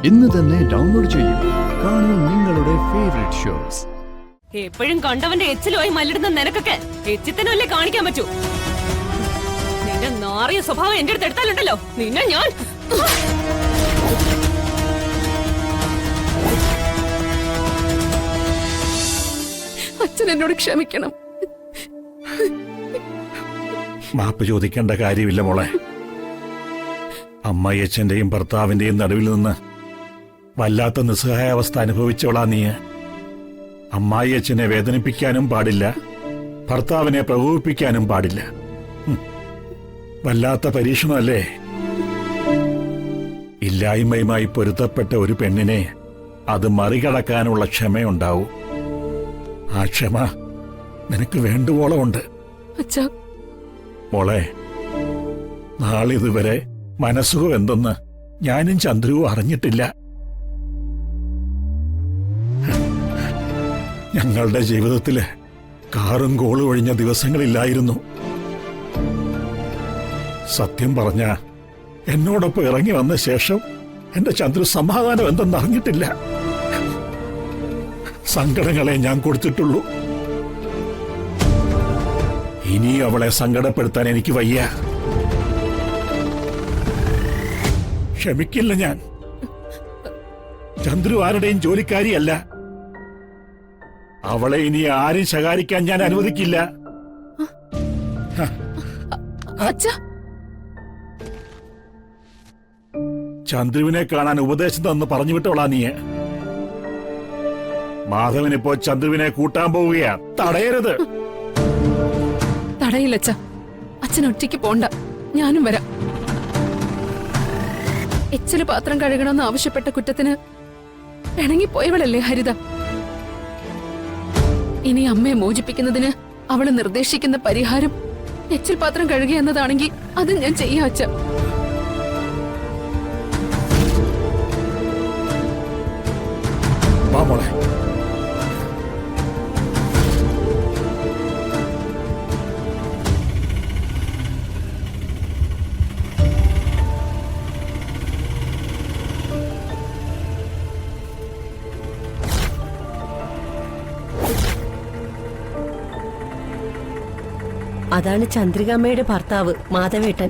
ഇന്ന് തന്നെ ഡൗൺലോഡ് ചെയ്യൂ. കാണൂ നിങ്ങളുടെ ഫേവറേറ്റ് ഷോസ്. എപ്പോഴും കണ്ടവന്റെ എച്ചിലുമായി മല്ലിടുന്ന നിനക്കൊക്കെ എച്ചിത്തനല്ലേ കാണിക്കാൻ പറ്റൂ. നിന്റെ നാറിയ സ്വഭാവം എന്റെ അടുത്ത് എടുത്താലുണ്ടല്ലോ നിന്നെ ഞാൻ. അച്ഛൻ എന്നോട് ക്ഷമിക്കണം. മാപ്പ് ചോദിക്കേണ്ട കാര്യമില്ല മോളെ. അമ്മയച്ഛന്റെയും ഭർത്താവിന്റെയും നടുവിൽ നിന്ന് വല്ലാത്ത നിസ്സഹായാവസ്ഥ അനുഭവിച്ചോളാ നീ. അമ്മായിയച്ഛനെ വേദനിപ്പിക്കാനും പാടില്ല, ഭർത്താവിനെ പ്രകോപിപ്പിക്കാനും പാടില്ല. വല്ലാത്ത പരീക്ഷണമല്ലേ. ഇല്ലായ്മയുമായി പൊരുത്തപ്പെട്ട ഒരു പെണ്ണിനെ അത് മറികടക്കാനുള്ള ക്ഷമയുണ്ടാവൂ. ആ ക്ഷമ നിനക്ക് വേണ്ടുവോളം ഉണ്ട് മോളെ. നാളിതുവരെ മനസ്സുഖം എന്തെന്ന് ഞാനും ചന്ദ്രുവും അറിഞ്ഞിട്ടില്ല. ഞങ്ങളുടെ ജീവിതത്തില് കാറും കോളും ഒഴിഞ്ഞ ദിവസങ്ങളില്ലായിരുന്നു. സത്യം പറഞ്ഞ എന്നോടൊപ്പം ഇറങ്ങി വന്ന ശേഷം എന്റെ ചന്ദ്രു സമാധാനം എന്തെന്ന് അറിഞ്ഞിട്ടില്ല. സങ്കടങ്ങളെ ഞാൻ കൊടുത്തിട്ടുള്ളൂ. ഇനി അവളെ സങ്കടപ്പെടുത്താൻ എനിക്ക് വയ്യ. ക്ഷമിക്കില്ല ഞാൻ. ചന്ദ്രു ആരുടെയും ജോലിക്കാരിയല്ല. അവളെ ഇനി ആരും ശകാരിക്കാൻ ഞാൻ അനുവദിക്കില്ല. ചന്ദ്രുവിനെ കാണാൻ ഉപദേശം തന്ന് പറഞ്ഞു വിട്ടോളാ നീ. മാധവനിപ്പോ ചന്ദ്രുവിനെ കൂട്ടാൻ പോവുകയാ. തടയരുത്. തടയില്ല അച്ഛ. അച്ഛൻ ഒറ്റയ്ക്ക് പോണ്ട, ഞാനും വരാം. എച്ചില് പാത്രം കഴുകണമെന്ന് ആവശ്യപ്പെട്ട കുറ്റത്തിന് പിണങ്ങിപ്പോയവളല്ലേ ഹരിത. ഇനി അമ്മയെ മോചിപ്പിക്കുന്നതിന് അവള് നിർദ്ദേശിക്കുന്ന പരിഹാരം എച്ചിൽ പാത്രം കഴുകുക എന്നതാണെങ്കിൽ അത് ഞാൻ ചെയ്യാം അച്ഛ. മോളെ, അതാണ് ചന്ദ്രികാമ്മയുടെ ഭർത്താവ് മാധവേട്ടൻ.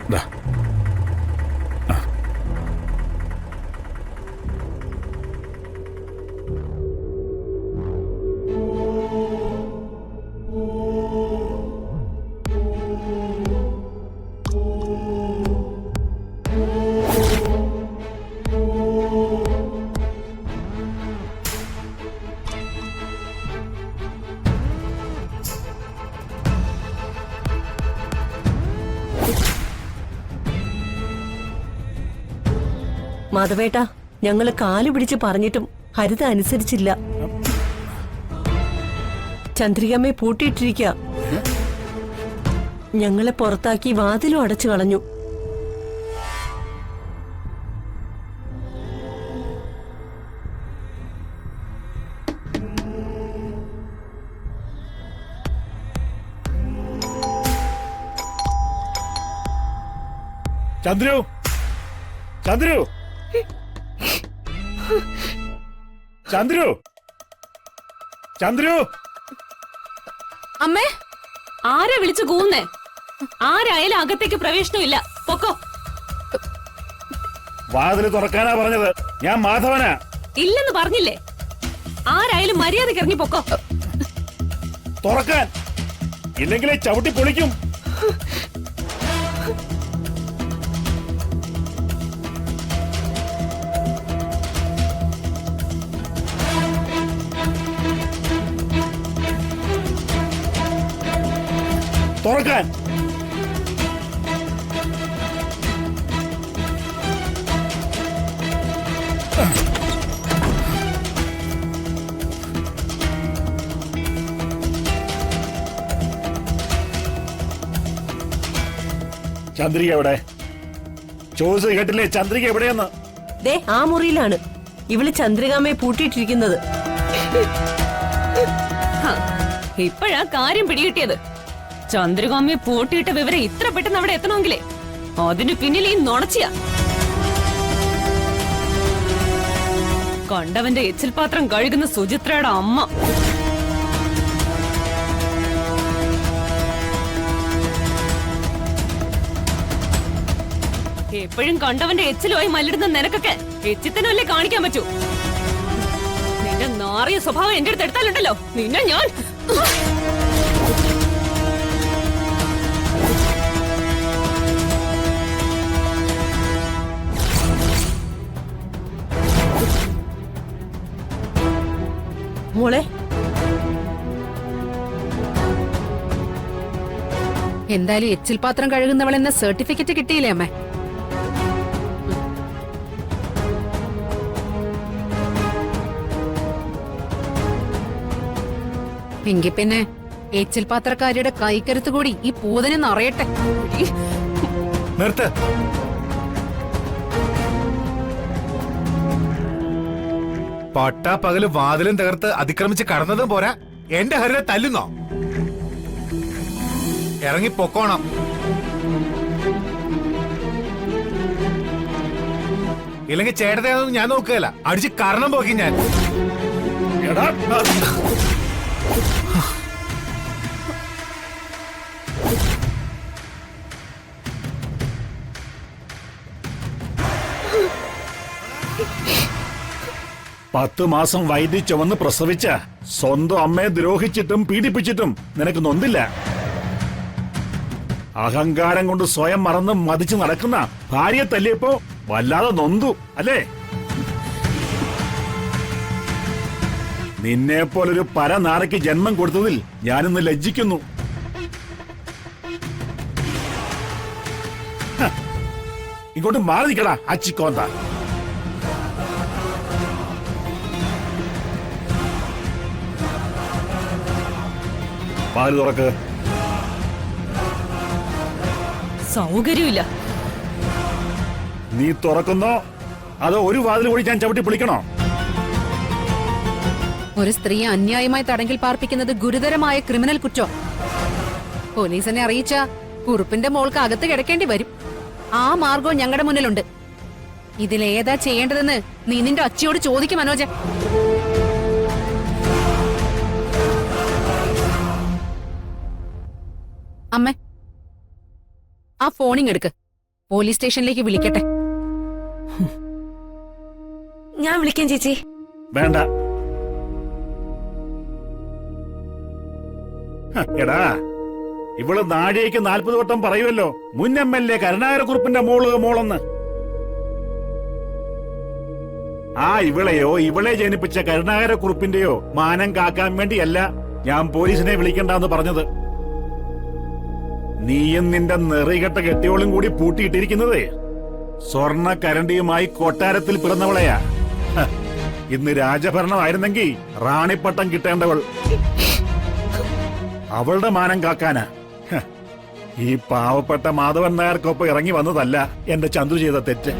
മാധവേട്ടാ, ഞങ്ങള് കാലു പിടിച്ച് പറഞ്ഞിട്ടും ഹരിത അനുസരിച്ചില്ല. ചന്ദ്രികമ്മയെ പൂട്ടിയിട്ടിരിക്കുക. ഞങ്ങളെ പുറത്താക്കി വാതിലും അടച്ചു കളഞ്ഞു. ചന്ദ്രു, ചന്ദ്രു, ചന്ദ്രു, ചന്ദ്രു. അമ്മേ, ആരെ വിളിച്ചു കൂന്നേ? ആരായാലും അകത്തേക്ക് പ്രവേശനമില്ല. പൊക്കോ. വാതില് തുറക്കാനാ പറഞ്ഞത്. ഞാൻ മാധവനാ. ഇല്ലെന്ന് പറഞ്ഞില്ലേ? ആരായാലും മര്യാദയ്ക്ക് ഇറങ്ങി പൊക്കോ. തുറക്കാൻ, ഇല്ലെങ്കിലേ ചവിട്ടി പൊളിക്കും. തുറക്കാൻ. ചന്ദ്രിക എവിടെ? ചോദിച്ചത് കേട്ടില്ലേ? ചന്ദ്രിക എവിടെയെന്ന്? ദേ, ആ മുറിയിലാണ്. ഇവള് ചന്ദ്രികാമ്മയെ പൂട്ടിയിട്ടിരിക്കുന്നത്. ഇപ്പോഴാ കാര്യം പിടികിട്ടിയത്. ചന്ദ്രികാമ്മയെ പൂട്ടിയിട്ട വിവരം ഇത്ര പെട്ടെന്ന് അവിടെ എത്തണമെങ്കിലേ അതിനു പിന്നിൽ ഈ നുണച്ചിയാ. കണ്ടവന്റെ എച്ചിൽ പാത്രം കഴുകുന്ന സുചിത്രയുടെ അമ്മ. എപ്പോഴും കണ്ടവന്റെ എച്ചിലുമായി മല്ലിടുന്ന നിനക്കൊക്കെ എച്ചിത്തനല്ലേ കാണിക്കാൻ പറ്റൂ. നിന്റെ നാറിയ സ്വഭാവം എന്റെ അടുത്ത് എടുത്താലുണ്ടല്ലോ നിന്നെ ഞാൻ. മോളെ, എന്തായാലും എച്ചിൽ പാത്രം കഴുകുന്നവളെന്ന സർട്ടിഫിക്കറ്റ് കിട്ടിയില്ലേ അമ്മേ? എങ്കിൽ പിന്നെ എച്ചിൽ പാത്രക്കാരിയുടെ കൈക്കരുത്ത് കൂടി ഈ പൂതനെന്ന് അറിയട്ടെ. നിർത്ത്. പട്ടാ പകല് വാതിലും തകർത്ത് അതിക്രമിച്ച് കടന്നതും പോരാ, എന്റെ ഹരിനെ തല്ലുന്നോ? ഇറങ്ങി പൊക്കോണം. ഇല്ലെങ്കിൽ ചേട്ടനെയൊന്നും ഞാൻ നോക്കുകയല്ല, അടിച്ച് കരണം പോക്കി ഞാൻ. എടാ, 10 മാസം വൈദ്യ ചുവന്ന് പ്രസവിച്ച സ്വന്തം അമ്മയെ ദ്രോഹിച്ചിട്ടും പീഡിപ്പിച്ചിട്ടും നിനക്ക് നൊന്തില്ല. അഹങ്കാരം കൊണ്ട് സ്വയം മറന്ന് മതിച്ചു നടക്കുന്ന ഭാര്യയെ തല്ലിയപ്പോ വല്ലാതെ നൊന്തു അല്ലേ? നിന്നെപ്പോലൊരു പരനാരയ്ക്ക് ജന്മം കൊടുത്തതിൽ ഞാനിന്ന് ലജ്ജിക്കുന്നു. ഇങ്ങോട്ട് മാറി നിൽക്കടാ അച്ചിക്കോന്ത. പാല് തുറക്ക്. സൗകര്യമില്ല. നീ തുറക്കുന്നോ അതോ ഒരു വാതിൽ കൂടി ഞാൻ ചവിട്ടി പൊളിക്കണോ? ഒരു സ്ത്രീയെ അന്യായമായി തടങ്കിൽ പാർപ്പിക്കുന്നത് ഗുരുതരമായ ക്രിമിനൽ കുറ്റം. പോലീസിനെ അറിയിച്ച കുറുപ്പിന്റെ മോൾക്ക് അകത്ത് കിടക്കേണ്ടി വരും. ആ മാർഗവും ഞങ്ങളുടെ മുന്നിലുണ്ട്. ഇതിലേതാ ചെയ്യേണ്ടതെന്ന് നീ നിന്റെ അച്ഛയോട് ചോദിക്കും മനോജ. അമ്മ, ആ ഫോണിങ് എടുക്ക്. പോലീസ് സ്റ്റേഷനിലേക്ക് വിളിക്കട്ടെ. ഞാൻ വിളിക്കാം ചേച്ചി. വേണ്ട. എടാ, ഇവള് നാഴികയ്ക്ക് 40 വട്ടം പറയുമല്ലോ മുൻ MLA കരുണാകരക്കുറുപ്പിന്റെ മോളെന്ന്. ആ ഇവളെയോ ഇവളെ ജനിപ്പിച്ച കരുണാകരക്കുറുപ്പിന്റെയോ മാനം കാക്കാൻ വേണ്ടിയല്ല ഞാൻ പോലീസിനെ വിളിക്കണ്ടെന്ന് പറഞ്ഞത്. നീയും നിന്റെ നെറികെട്ട കെട്ടിയോളും കൂടി പൂട്ടിയിട്ടിരിക്കുന്നത് സ്വർണ്ണ കരണ്ടിയുമായി കൊട്ടാരത്തിൽ പിറന്നവളെയാ. ഇന്ന് രാജഭരണമായിരുന്നെങ്കിൽ റാണിപ്പട്ടം കിട്ടേണ്ടവൾ. അവളുടെ മാനം കാക്കാനാ ഈ പാവപ്പെട്ട മാധവൻ നായർക്കൊപ്പം ഇറങ്ങി വന്നതല്ല എന്റെ ചന്ദ്രു ചെയ്ത തെറ്റ്.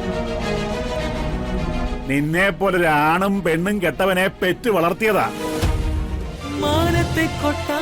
നിന്നെ പോലൊരു ആണും പെണ്ണും കെട്ടവനെ പെറ്റ് വളർത്തിയതാ. മാനത്തെ കൊട്ടാ